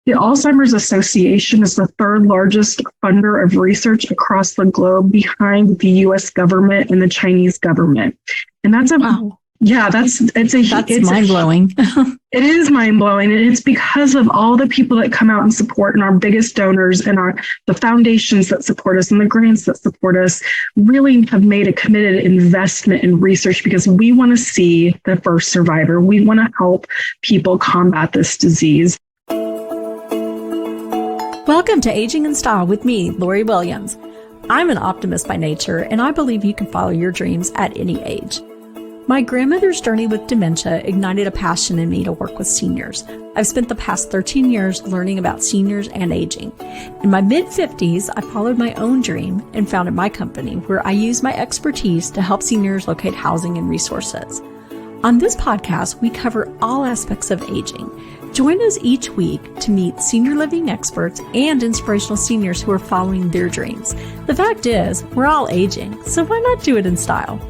The Alzheimer's Association is the third largest funder of research across the globe behind the U.S. government and the Chinese government. And that's wow. It's mind blowing. It is mind blowing. And it's because of all the people that come out and support, and our biggest donors and the foundations that support us and the grants that support us really have made a committed investment in research, because we want to see the first survivor. We want to help people combat this disease. Welcome to Aging in Style with me, Lori Williams. I'm an optimist by nature, and I believe you can follow your dreams at any age. My grandmother's journey with dementia ignited a passion in me to work with seniors. I've spent the past 13 years learning about seniors and aging. In my mid-50s, I followed my own dream and founded my company, where I use my expertise to help seniors locate housing and resources. On this podcast, we cover all aspects of aging. Join us each week to meet senior living experts and inspirational seniors who are following their dreams. The fact is, we're all aging, so why not do it in style?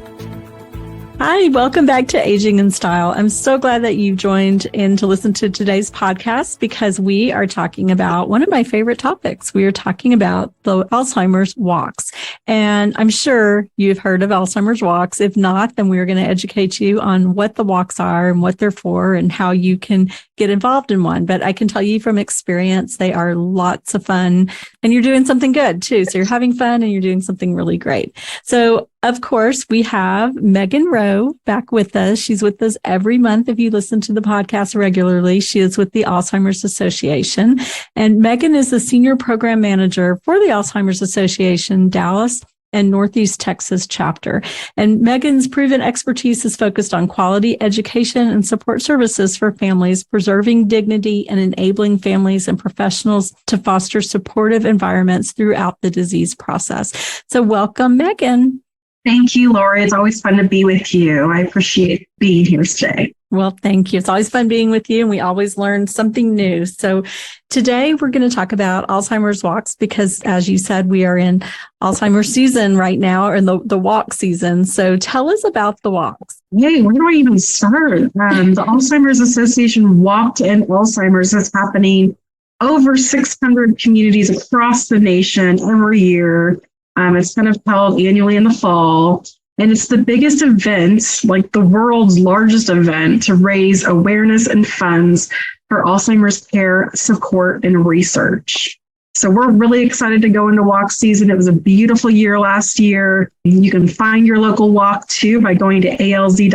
Hi, welcome back to Aging in Style. I'm so glad that you joined in to listen to today's podcast, because we are talking about one of my favorite topics. We are talking about the Alzheimer's walks. And I'm sure you've heard of Alzheimer's walks. If not, then we're going to educate you on what the walks are and what they're for and how you can get involved in one. But I can tell you from experience, they are lots of fun, and you're doing something good too. So you're having fun and you're doing something really great. So of course, we have Megan Rowe back with us. She's with us every month. If you listen to the podcast regularly, she is with the Alzheimer's Association. And Megan is the Senior Program Manager for the Alzheimer's Association, Dallas and Northeast Texas chapter. And Megan's proven expertise is focused on quality education and support services for families, preserving dignity and enabling families and professionals to foster supportive environments throughout the disease process. So welcome, Megan. Thank you, Lori. It's always fun to be with you. I appreciate being here today. Well, thank you. It's always fun being with you, and we always learn something new. So today we're going to talk about Alzheimer's walks, because as you said, we are in Alzheimer's season right now, or in the walk season. So tell us about the walks. Yay, where do I even start? The Alzheimer's Association Walk to End Alzheimer's is happening over 600 communities across the nation every year. It's kind of held annually in the fall, and it's the biggest event, like the world's largest event, to raise awareness and funds for Alzheimer's care, support, and research. So we're really excited to go into walk season. It was a beautiful year last year. You can find your local walk too by going to alz.org/walk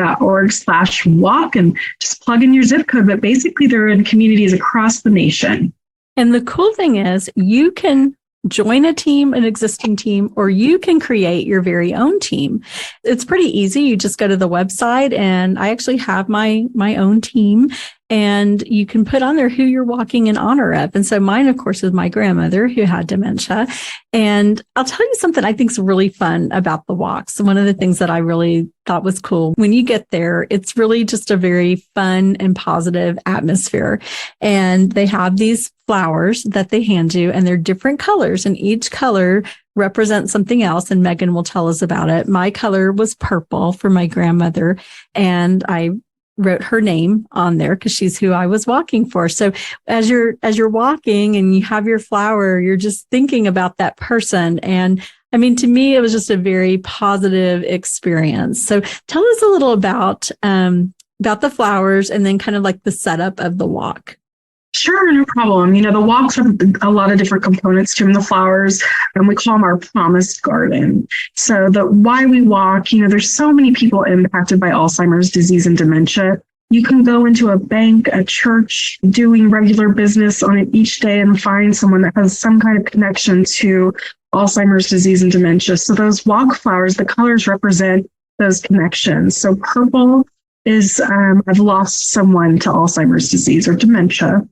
and just plug in your zip code. But basically, they're in communities across the nation. And the cool thing is, you can join a team, an existing team, or you can create your very own team. It's pretty easy. You just go to the website, and I actually have my own team, and you can put on there who you're walking in honor of. And so mine, of course, is my grandmother who had dementia. And I'll tell you something I think is really fun about the walks. One of the things that I really thought was cool, when you get there, it's really just a very fun and positive atmosphere. And they have these flowers that they hand you, and they're different colors, and each color represents something else. And Megan will tell us about it. My color was purple for my grandmother, and I wrote her name on there because she's who I was walking for. So as you're walking and you have your flower, you're just thinking about that person. And I mean, to me, it was just a very positive experience. So tell us a little about the flowers, and then kind of like the setup of the walk. Sure, no problem. The walks have a lot of different components to them. The flowers, and we call them our promised garden. So why we walk, there's so many people impacted by Alzheimer's disease and dementia. You can go into a bank, a church, doing regular business on it each day and find someone that has some kind of connection to Alzheimer's disease and dementia. So those walk flowers, the colors represent those connections. So purple is I've lost someone to Alzheimer's disease or dementia.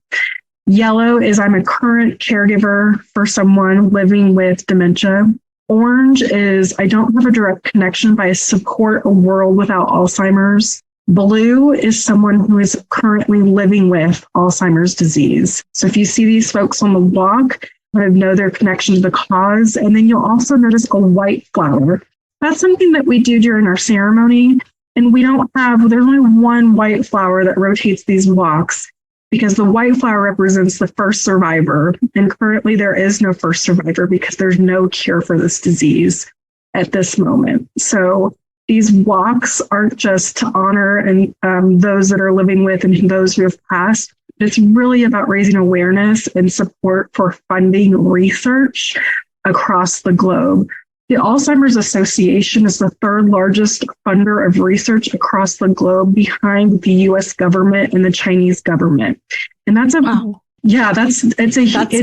Yellow is I'm a current caregiver for someone living with dementia. Orange is I don't have a direct connection, but I support a world without Alzheimer's. Blue is someone who is currently living with Alzheimer's disease. So if you see these folks on the walk, I know their connection to the cause. And then you'll also notice a white flower. That's something that we do during our ceremony. And there's only one white flower that rotates these walks, because the white flower represents the first survivor. And currently there is no first survivor because there's no cure for this disease at this moment. So these walks aren't just to honor and those that are living with and those who have passed. It's really about raising awareness and support for funding research across the globe. The Alzheimer's Association is the third largest funder of research across the globe behind the US government and the Chinese government. And that's wow. Yeah, that's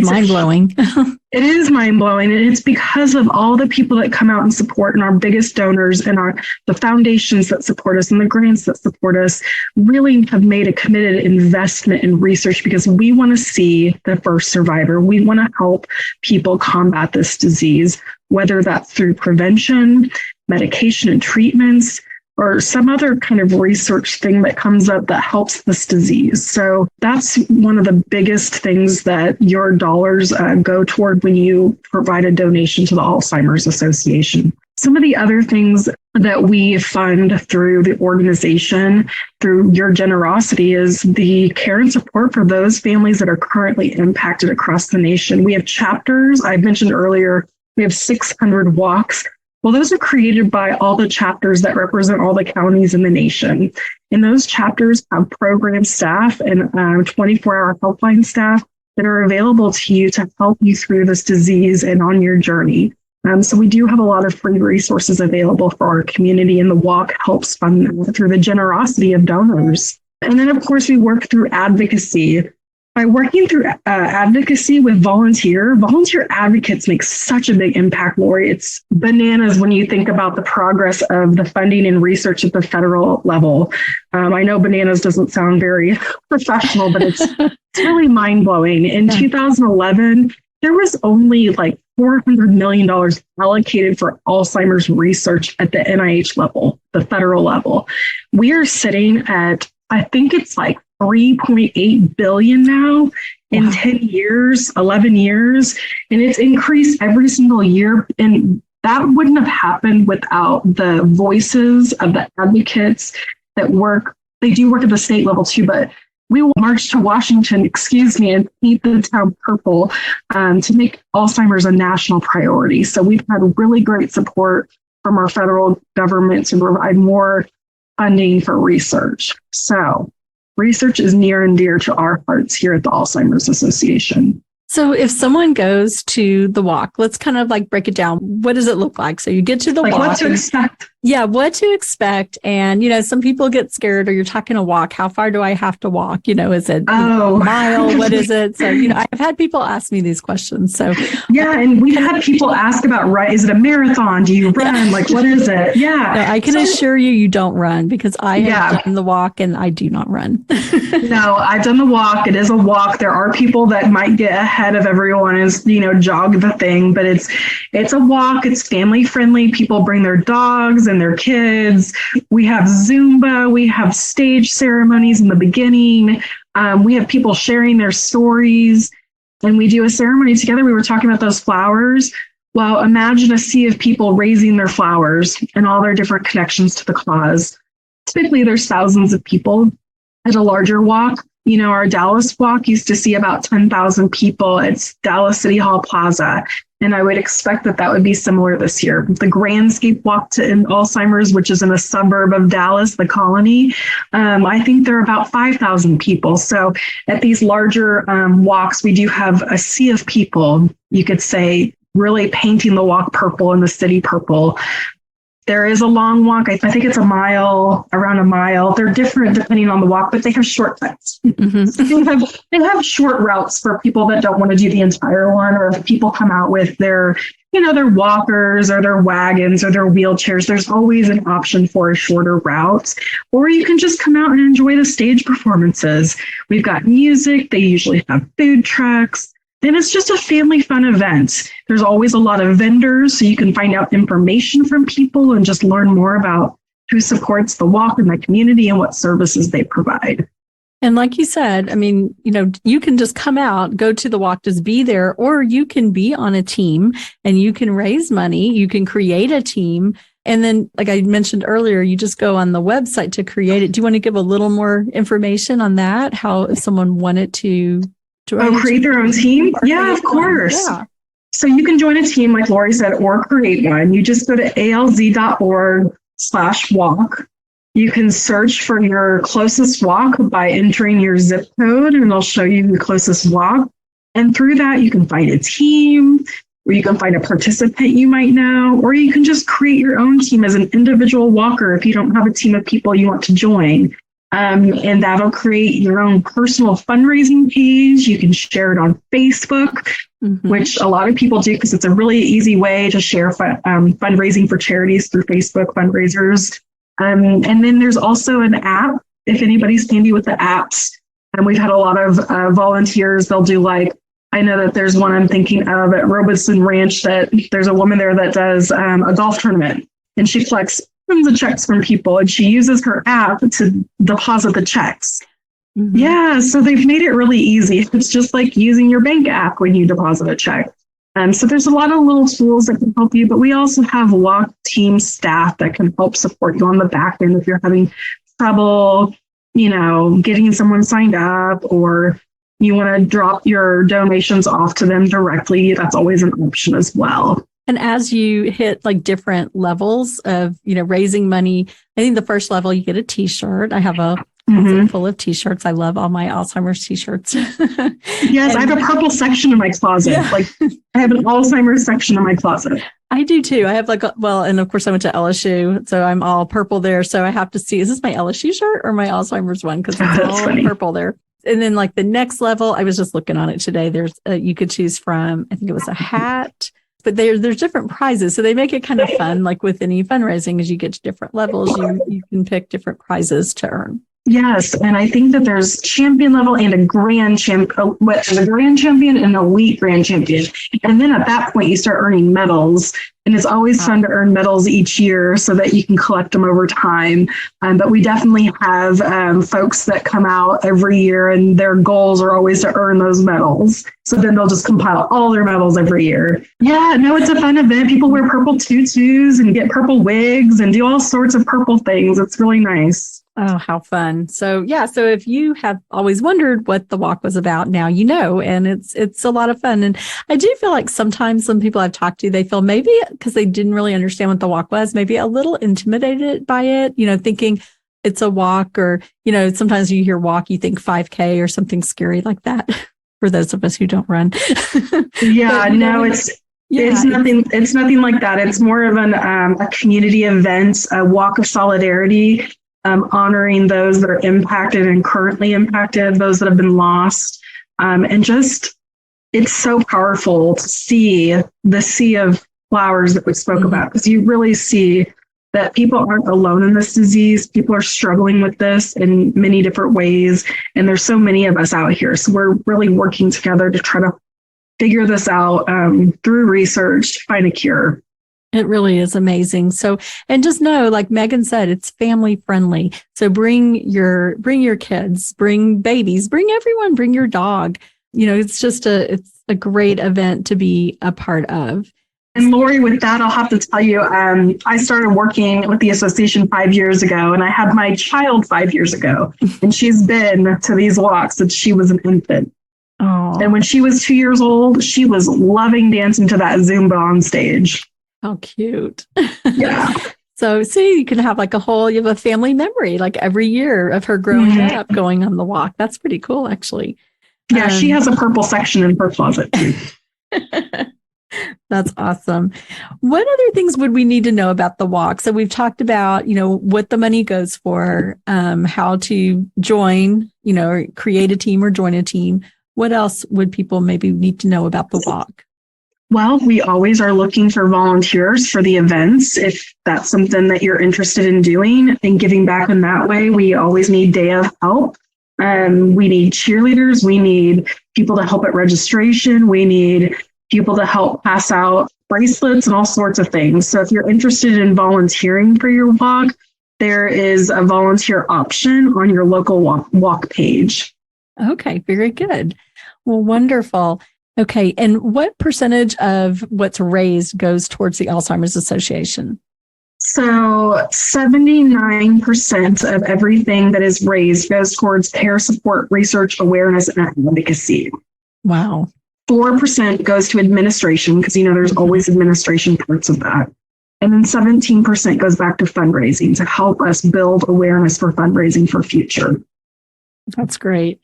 mind blowing. It is mind blowing. And it's because of all the people that come out and support, and our biggest donors and the foundations that support us and the grants that support us really have made a committed investment in research because we want to see the first survivor. We want to help people combat this disease, whether that's through prevention, medication and treatments, or some other kind of research thing that comes up that helps this disease. So that's one of the biggest things that your dollars go toward when you provide a donation to the Alzheimer's Association. Some of the other things that we fund through the organization, through your generosity, is the care and support for those families that are currently impacted across the nation. We have chapters. I mentioned earlier, we have 600 walks. Well, those are created by all the chapters that represent all the counties in the nation. And those chapters have program staff and 24-hour helpline staff that are available to you to help you through this disease and on your journey. So we do have a lot of free resources available for our community, and the walk helps fund that through the generosity of donors. And then, of course, we work through advocacy. By working through advocacy with volunteer advocates make such a big impact, Lori. It's bananas when you think about the progress of the funding and research at the federal level. I know bananas doesn't sound very professional, but it's really mind-blowing. In 2011, there was only like $400 million allocated for Alzheimer's research at the NIH level, the federal level. We are sitting at, I think it's like 3.8 billion now in 10 years, 11 years, and it's increased every single year. And that wouldn't have happened without the voices of the advocates that work. They do work at the state level too, but we will march to Washington, and paint the town purple to make Alzheimer's a national priority. So we've had really great support from our federal government to provide more funding for research. So research is near and dear to our hearts here at the Alzheimer's Association. So if someone goes to the walk, let's kind of like break it down. What does it look like? So you get to the walk. What to expect. Yeah, what to expect. And, some people get scared, or you're talking a walk. How far do I have to walk? Is it a mile? What is it? So, I've had people ask me these questions. So yeah, and we've had people ask about, is it a marathon? Do you run? Like, what is it? Yeah. No, I can assure you don't run, because I have done the walk and I do not run. No, I've done the walk. It is a walk. There are people that might get ahead of everyone as, jog the thing, but it's a walk. It's family friendly. People bring their dogs and their kids. We have Zumba. We have stage ceremonies in the beginning. We have people sharing their stories, and we do a ceremony together. We were talking about those flowers. Well, imagine a sea of people raising their flowers and all their different connections to the cause. Typically, there's thousands of people at a larger walk. Our Dallas walk used to see about 10,000 people. It's Dallas City Hall Plaza. And I would expect that would be similar this year. The Grandscape walk to End Alzheimer's, which is in a suburb of Dallas, the Colony, I think there are about 5,000 people. So at these larger walks, we do have a sea of people, you could say, really painting the walk purple and the city purple. There is a long walk. I think it's around a mile. They're different depending on the walk, but they have shortcuts. Mm-hmm. So they have short routes for people that don't want to do the entire one, or if people come out with their walkers or their wagons or their wheelchairs, there's always an option for a shorter route. Or you can just come out and enjoy the stage performances. We've got music. They usually have food trucks. And it's just a family fun event. There's always a lot of vendors, so you can find out information from people and just learn more about who supports the walk in the community and what services they provide. And like you said, you can just come out, go to the walk, just be there, or you can be on a team and you can raise money. You can create a team And then, like I mentioned earlier, you just go on the website to create it. Do you want to give a little more information on that? How, if someone wanted to create their own team? Yeah, of course. Yeah. So you can join a team, like Lori said, or create one. You just go to alz.org/walk. You can search for your closest walk by entering your zip code, and it'll show you the closest walk. And through that, you can find a team, or you can find a participant you might know, or you can just create your own team as an individual walker if you don't have a team of people you want to join. And that'll create your own personal fundraising page. You can share it on Facebook, which a lot of people do because it's a really easy way to share fundraising for charities through Facebook fundraisers. And then there's also an app, if anybody's handy with the apps. And we've had a lot of volunteers. They'll do I know that there's one I'm thinking of at Robeson Ranch that there's a woman there that does a golf tournament, and she collects tons of checks from people, and she uses her app to deposit the checks. Yeah, so they've made it really easy. It's just like using your bank app when you deposit a check. So there's a lot of little tools that can help you, but we also have walk team staff that can help support you on the back end if you're having trouble, getting someone signed up, or you want to drop your donations off to them directly. That's always an option as well. And as you hit different levels of, raising money, I think the first level you get a t-shirt. I have a closet full of t-shirts. I love all my Alzheimer's t-shirts. Yes, I have a purple section in my closet. Yeah. I have an Alzheimer's section in my closet. I do too. I have and of course I went to LSU, so I'm all purple there. So I have to see, is this my LSU shirt or my Alzheimer's one? Because it's all funny. Purple there. And then the next level, I was just looking on it today. There's you could choose from, I think it was a hat, but there's different prizes. So they make it kind of fun, like with any fundraising, as you get to different levels, you can pick different prizes to earn. Yes, and I think that there's champion level and a grand champion, a grand champion and an elite grand champion. And then at that point, you start earning medals. And it's always fun to earn medals each year so that you can collect them over time. But we definitely have folks that come out every year, and their goals are always to earn those medals. So then they'll just compile all their medals every year. Yeah, no, it's a fun event. People wear purple tutus and get purple wigs and do all sorts of purple things. It's really nice. Oh, how fun. So if you have always wondered what the walk was about, now you know, and it's a lot of fun. And I do feel like sometimes some people I've talked to, they feel maybe because they didn't really understand what the walk was, maybe a little intimidated by it, thinking it's a walk, or, sometimes you hear walk, you think 5K or something scary like that for those of us who don't run. Yeah, but, no, it's nothing like that. It's more of a community event, a walk of solidarity. Honoring those that are impacted and currently impacted, those that have been lost. And just, it's so powerful to see the sea of flowers that we spoke about, because you really see that people aren't alone in this disease. People are struggling with this in many different ways. And there's so many of us out here. So we're really working together to try to figure this out through research to find a cure. It really is amazing. So, and just know, like Megan said, it's family friendly. So bring your kids, bring babies, bring everyone, bring your dog. It's a great event to be a part of. And Lori, with that, I'll have to tell you, I started working with the association 5 years ago, and I had my child 5 years ago, and she's been to these walks since she was an infant. Oh. And when she was 2 years old, she was loving dancing to that Zumba on stage. How cute. Yeah. So see, you can have you have a family memory, like every year of her growing up going on the walk. That's pretty cool, actually. Yeah, she has a purple section in her closet too. That's awesome. What other things would we need to know about the walk? So we've talked about, what the money goes for, how to join, or create a team or join a team. What else would people maybe need to know about the walk? Well, we always are looking for volunteers for the events. If that's something that you're interested in doing and giving back in that way, we always need day of help. We need cheerleaders. We need people to help at registration. We need people to help pass out bracelets and all sorts of things. So if you're interested in volunteering for your walk, there is a volunteer option on your local walk page. Okay, very good. Well, wonderful. Okay. And what percentage of what's raised goes towards the Alzheimer's Association? So 79% of everything that is raised goes towards care support, research, awareness, and advocacy. Wow. 4% goes to administration, because, there's always administration parts of that. And then 17% goes back to fundraising to help us build awareness for fundraising for future. That's great.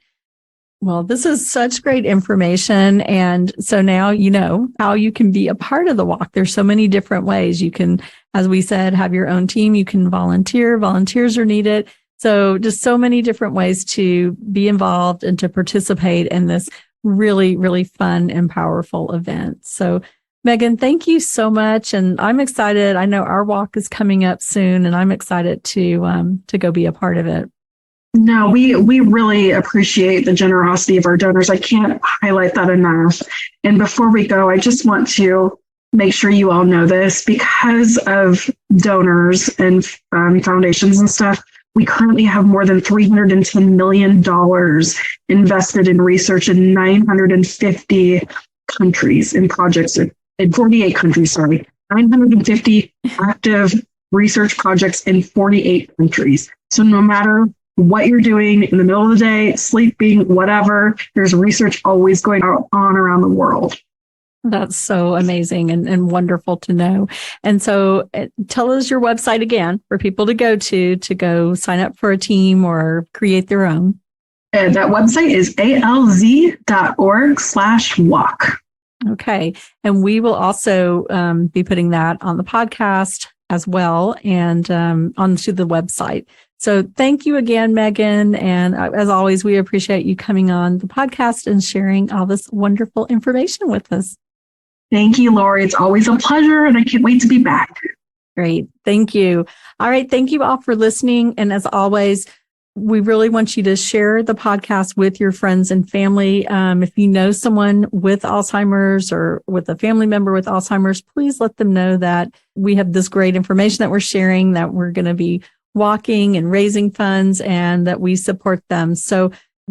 Well, this is such great information. And so now you know how you can be a part of the walk. There's so many different ways. You can, as we said, have your own team. You can volunteer. Volunteers are needed. So just so many different ways to be involved and to participate in this really, really fun and powerful event. So Megan, thank you so much. And I'm excited. I know our walk is coming up soon, and I'm excited to go be a part of it. No, we really appreciate the generosity of our donors. I can't highlight that enough. And before we go, I just want to make sure you all know this. Because of donors and foundations and stuff, we currently have more than $310 million invested in research in 950 countries in projects, in 48 countries, 950 active research projects in 48 countries. So no matter what you're doing in the middle of the day, sleeping, whatever, there's research always going on around the world. That's so amazing and wonderful to know. And so tell us your website again for people to go sign up for a team or create their own. And that website is alz.org/walk. Okay. And we will also be putting that on the podcast as well and onto the website. So thank you again, Megan. And as always, we appreciate you coming on the podcast and sharing all this wonderful information with us. Thank you, Lori. It's always a pleasure, and I can't wait to be back. Great. Thank you. All right. Thank you all for listening. And as always, we really want you to share the podcast with your friends and family. If you know someone with Alzheimer's or with a family member with Alzheimer's, please let them know that we have this great information that we're sharing, that we're going to be walking and raising funds, and that we support them. So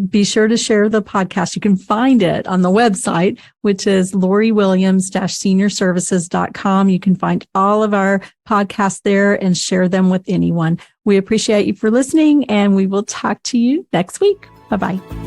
be sure to share the podcast. You can find it on the website, which is loriwilliams-seniorservices.com. You can find all of our podcasts there and share them with anyone. We appreciate you for listening, and we will talk to you next week. Bye-bye.